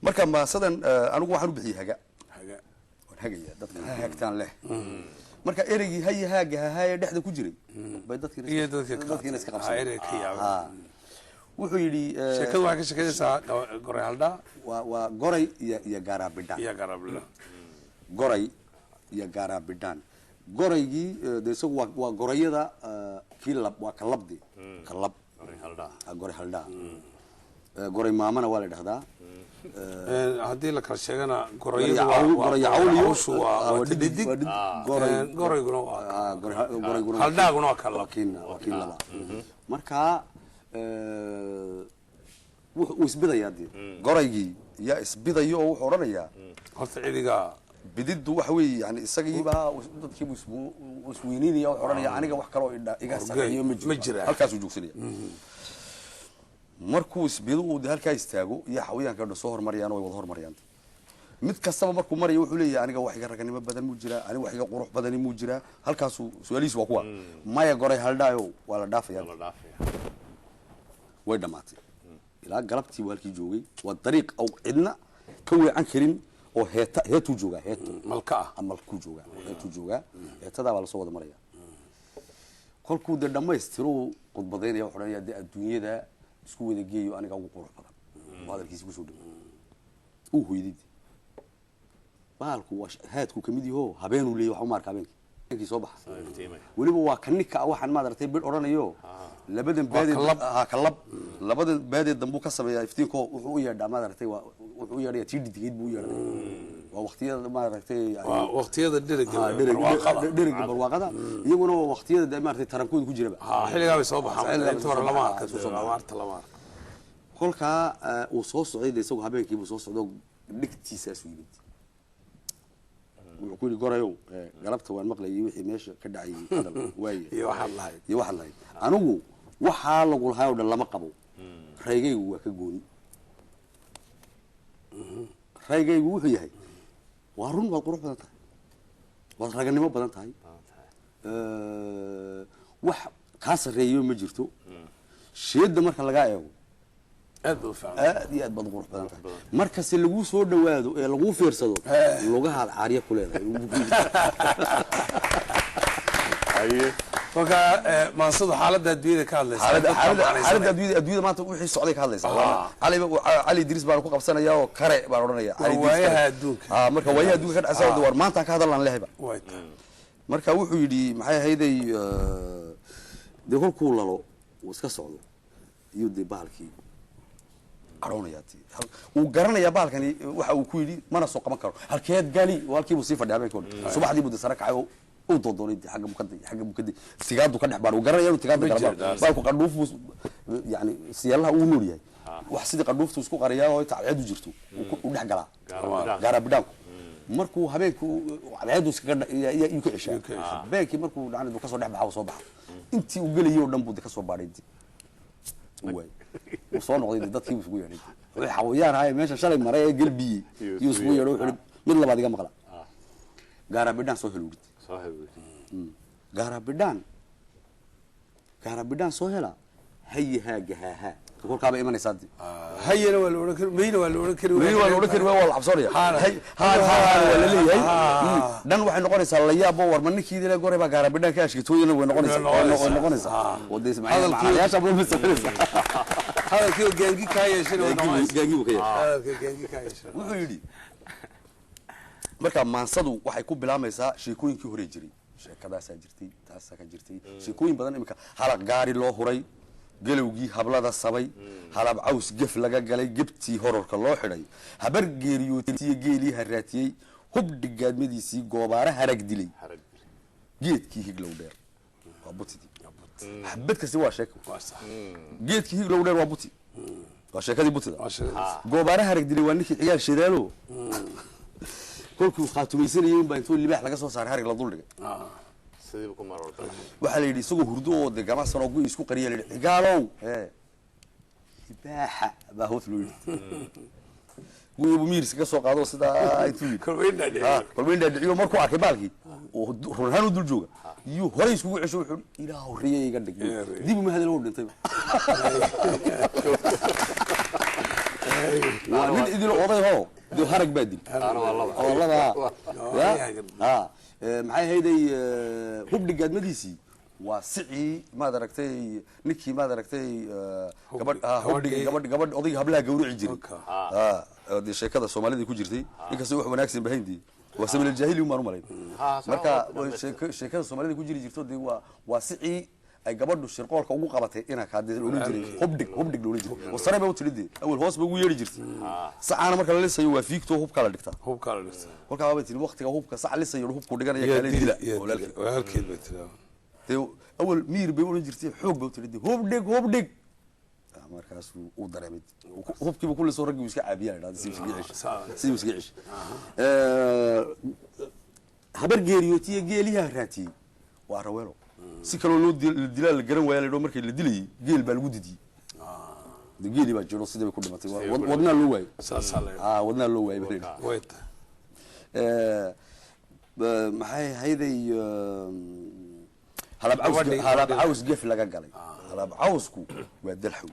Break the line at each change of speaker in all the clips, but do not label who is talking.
marka maasadan anigu waxaan u bixiyay haga waan hagaya dadka hagtaan leh marka ereygii haaga haaya dhexda ku jiray bay dadkiina iska qabsadeen wuxuu yidhi
sheekadu waxay ka sheekaysaa goray haldhaa
waa goray iyo gaaraabidhaan goray iyo gaaraabidhaan goraygii de isagu waa gorayada kii lab waa kalabdi kalab goray haldhaa goray maamana waa la dhahdaa
haddii la kala sheegana gorayadu waa dhidig gorayguna waa haldhaaguna waa kalab
waa kii laba markaa wuxuu isbidayaa dee goraygii yaa isbidayo oo wuxuu odhanayaa
horta cidiga
bididdu waxa weeye yani isagiibaa dadkiibu isweyniinaya wuxuu odhanaya aniga wax kaloo iga sareeyo ma jira halkaasuu joogsanaya markuu isbido uu de halkaa istaago iyo xawayaanka dhan soo hormarayaan way wada hormarayaan mid kastaba markuu maraya wuxuu leeyahay aniga wax iga raganimo badan muu jiraa aniga wax iga qurux badani muu jiraa halkaasuu su-aalihiisu waa kuwa maya goray haldhaayo waa la dhaafaya way dhamaatay ilaa galabtii buu halkii joogay waa dariiq aw cidna ka weecan karin oo heetuu joogaa
malka ah
malkuu joogaa heetuu joogaa heetadaa baa lasoo wada maraya kolkuu dee dhammaystiro khudbadaynaya wuxuu odhanaya dee adduunyada isku wada geeyo aniga ugu qurux badan oo hadalkiisi kusoo dhawo uu hoyday bahalku waa haadku kamid yaho habeenuu leeyahy waxa u maarka habeenkii soo baxa weliba waa kanika waxaan maad aragtay bil odhanayo labadan baadeed dambuu ka sameeyaa iftiinko wuxuu u yeedhaa maad aragtay wuxuu u yeedhaya tii dhidigeyd buu u yeedhay waa waqtiyada maad aragtay
waqtiyada
dheriga barwaaqada iyaguna waa waqtiyada maaragtay tarankooda ku jiraba
xilligaa bay soo baxaan inta hore lama arka
kolkaa uu soo socday de isagu habeenkii buu soo socdo dhigtiisaasu yimid wuxuu ku yidhi gorayow galabta waan maqlayay wixii meesha ka dhacayay hadal waaye
iyo waxaad lahayd
anigu waxaa lagu lahaa oo dhan lama qabo raygaygu waa ka gooni raygaygu wuxuu yahay waa run waad qurux badan tahay waad raganimo badan tahay wax kaa sarreeyo ma jirto sheedda marka lagaa eego
aad
iyo aad baad qurux badan tahay markase laguu soo dhawaado ee laguu fiirsado lugahaad caarya ku leedahay
kolka maansadu xaaladda adduunyada ka hadlaysa
xaaladda adduunyada maanta wixii socday ka hadlaysa cali idriis baan ku qabsanaya oo kare baan odhanaya
waayaha adduunka
marka waayaha adduunka ka dhacaysa war maanta ka hadallaan lehba marka wuxuu yidhi maxay ahayday dee kolkuu lalo uu iska socdo iyo dee bahalkii uu garanayaa bahalkani waxa uu ku yidhi mana soo qaban karo halkeed gali halkiibuu sii fadhiya habeenkii o dhan subaxdiibuu de sare kacay uu doodoonay xagga bukada tigaadu ka dhex baar uu garanaya inuu tigaada galabaa baalku qadhuufbuu yani siyaalaha uu nool yahay wax sidii qadhuuftu isku qariyaa oo cadceedu jirto uu dhex galaa gaaraabidhaanku markuu habeenku cadceedu iskaga yuu ka ceshaa habeenkii markuu dhacnadu kasoo dhex baxa uu soo baxa intii uu gelayay oo dhan buu de kasoo baadhay waay uu soo noqday dadkii uu isugu yeedhay wixii xawayaan ahay meesha shalay maray ee galbiyey yuu isugu yeedhay wuxuu mid labaad iga maqla gaaraabidhaan soo heluurid gaaraabidhaan soo hela haye haaga haahaa kolkaaba imanaysaa
hayana waa la odhan kari mayna waa la odhan kari
waa la odhan kari waa la cabsoonaya waa la leeyahay dhan waxay noqonaysaa la yaabo warma ninkii dile goray baa gaaraabidhaan ka ashkatooyana way noqonaysaa oo de macnayaasha buu misalaysa
hadalkii gaangi ka yeeshay
gaangi buu ka yeeshay wuxuu yidhi marka maansadu waxay ku bilaamaysaa sheekooyinkii hore jiray sheekadaasaa jirtay taasaa ka jirtay sheekooyin badan imika halaq gaari loo huray galowgii hablada sabay halab caws gef laga galay gebtii hororka loo xidhay habar geeriyootaiyo geelii haraatiyey hubdhi gaadmadiisii goobaara harag dilay geedkii higlow dheer waa butidii xabad kasti waa sheeko geedkii higlow dheer waa buti waa sheekadii butida goobaara harag dilay waa ninkii ciyaal shidaalo kolkuu khaatumaysanayay inbaa intoo libaax laga soo saaray harig la dul dhigay waxaa la yidhi isagoo hurdo oo de gamasan oo gu isku qariya la yidhi cigaalow libaaxa baa hoos loo yidhi guyabu miiris ka soo qaado sidaa intuu yidhi kolbayn dhaadhiciyo markuu arkay baalkii oo run ahaan u dul jooga iyuu horey iskugu cesho wuxuu ilaah horreeya iga dhig dib uma hadal oo dhintay waa nin idil oday ho dib harag baadil والله ها maxay hayday hubdhigaadmadiisii waa sicii maad aragtay ninkii maad aragtay gabadh odayga hablaha gawrici jiray de sheekada Soomaalida ku jirtay inkastoo wax wanaagsan bahayntii waa sabil jaahili uma malayn marka sheekada Soomaalida ku jiri jirto de waa sicii ay gabadhu shirqoolka ugu qabatay ina ka hadii loo jiray hubdhig loo jiray wasare baa u tiride awal hoos baa ugu yeeri jirtay saacana marka la lisayo waa fiigto hubka la dhigta kolka waa tii waqtiga hubka sac lisayo hubku dhiganaya kale dila
walaalkeed bay tiraa
de awal miir bay u jirtay xoog baa u tiride hubdhig markaas uu dareemay hubkiiba kulli soo ragii iska caabiyay si iska cish habar geeriyotiye geeliha raati waa raweelo si kale loo dilaa la garan waayay leedo markii la dilay geel baa lagu didiyay geeli baa jiro sidii ku dhimatay wadna loo waayay wadna loo waayay maxay hayday halab caws gef laga galay halab cawsku waa dalxu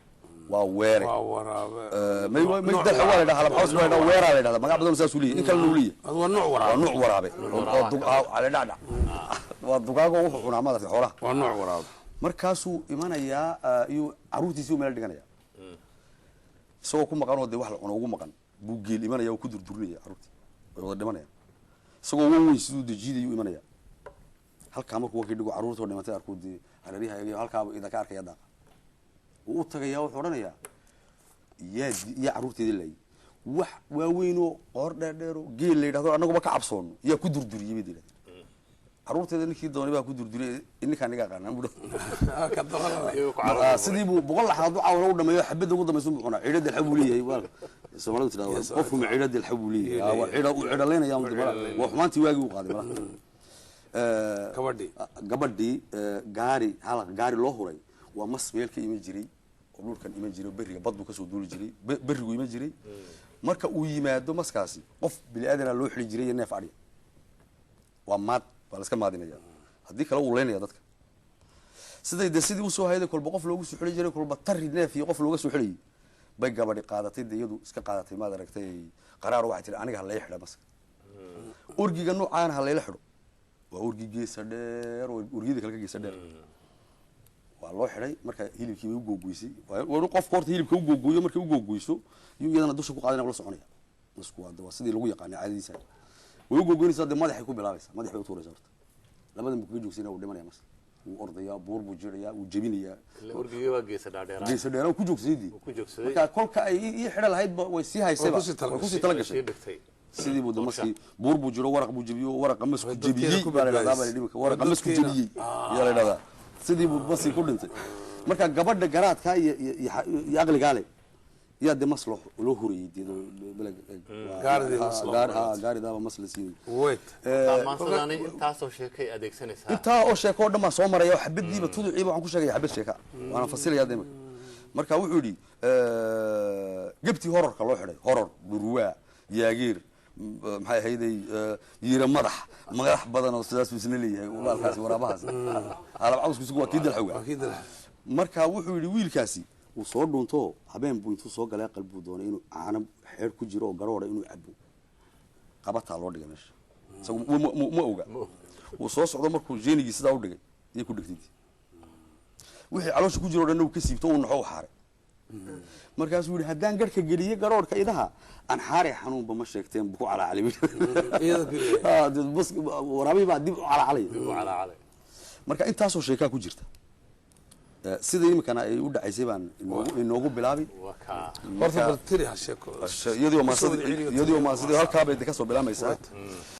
waa weere may dalxu waa la halab caws waa weera la dhahdaa magac badan saas u leeyahay in kala nuuliye
waa nooc
waraabe oo dug ala dhacda waa dugaago wuxuu cunaa madarka xoolaha
waa nooc waraabe
markaasuu imanayaa iyo caruurtiisii meel dhiganaya soo ku maqan oo de wax la cuno ugu maqan buu geel imanaya oo ku durdurnaya caruurtii way wada dhimanaya isagoo weyn siduu dejiidayo imanaya halka markuu waqti dhigo caruurtoo dhimatay arkoodii hareeriha iyo halka ida ka arkaya daaqa uu tagaya wuxuu oranayaa ya caruurteedii lay wax waaweyn oo qoor dheer geel leeyahay anagu ka cabsoon yaa ku durduriyay bidii caruurteeda ninkii doonay baa ku durduriyay inka aniga qaanan budo
ka daran
sidii buu boqol laxad u dhameeyo xabad ugu dameyso buu cunaa ciidada xabu leeyahay waa Soomaalidu tiraahdo qofku ma ciidada xabu leeyahay waa ciida u ciidaleynaya waa xumaantii waagi u qaaday gabadhii gaari loo huray waa mas meel ka iman jiray oo dhulkan iman jiray bariga baddu ka soo duuli jiray barigu iman jiray marka uu yimaado maskaasi qof bili aadana loo xili jiray neef adhi waa maad baa la iska maadinaya haddii kale uu leynaya dadka sidii uu soo hayday kolba qof loogu soo xili jiray kolba tari neef iyo qof looga soo xiliyay bay gabadhi qaadatay iyadu iska qaadatay maad aragtay qaraar waxay tiri aniga halay xidha maska urgiga noocaan halay xidho waa urgi geesa dheer oo urgida kale ka geesa dheer waa loo xidhay marka hilibkii way u googoysay waa qof horta hilibka u googoyo markii u googoyso iyo iyadana dusha ku qaadana la soconaya masku waa sidii lagu yaqaan caadadiisa way u googoynaysaa de madaxay ku bilaabaysaa madax bay u tuuraysaa horta labadan buu kaga joogsanaa uu dhimanaya mas uu ordaya buur buu jiraya uu jabinaya
urgiga waa geesa dheer
ku joogsadii marka kolka ay ii xidhan lahayd way sii haysayba ku sii tala gashay sidii buu damaskii buur buu jiro waraq buu jabiyo waraqa masku jabiyay baa la dhahdaa baa dhibka waraqa masku jabiyay yaa la dhahdaa sidii buu basi ku dhintay marka gabadha garaadka iyo aqliga leh yaa de maslo loo huriyay gaarida masla siiyay
maansadani taasoo sheekay adeegsanaysaa
inta oo sheeko dhama soo maray xabadiiba tuduciiba waxaan ku sheegay xabad sheeka waana fasilaya deema marka wuxuu yiri gabti hororka loo xidhay horor burwaa yaageer maxay hayday yiira madax badan oo sidaas uu isna leeyahay walaalkaas waraabahaas halab cawsku waa kiidal xawga marka wuxuu yiri wiilkaasi uu soo dhunto habeen buu intuu soo galay qalbu doonay inuu caana xeer ku jiro oo garoora inuu cabo qabata loo dhigay meesha isagu ma oga uu soo socdo markuu jeenigi sida u dhigay iyo ku dhigtay wixii caloosha ku jiro dhan uu ka siibto uu naxo xaaray markaas uu yiri hadaan garka galiye garoorka idaha aan xaaray xanuun ba ma sheegteen bu cala cali dad bas waraabi baa dib cala cali marka intaasoo sheeka ku jirta sida imikana ay u dhacaysay baan inoogu bilaabi
horta tiri ha sheeko
iyadoo ma sidii halka bay ka soo bilaamaysaa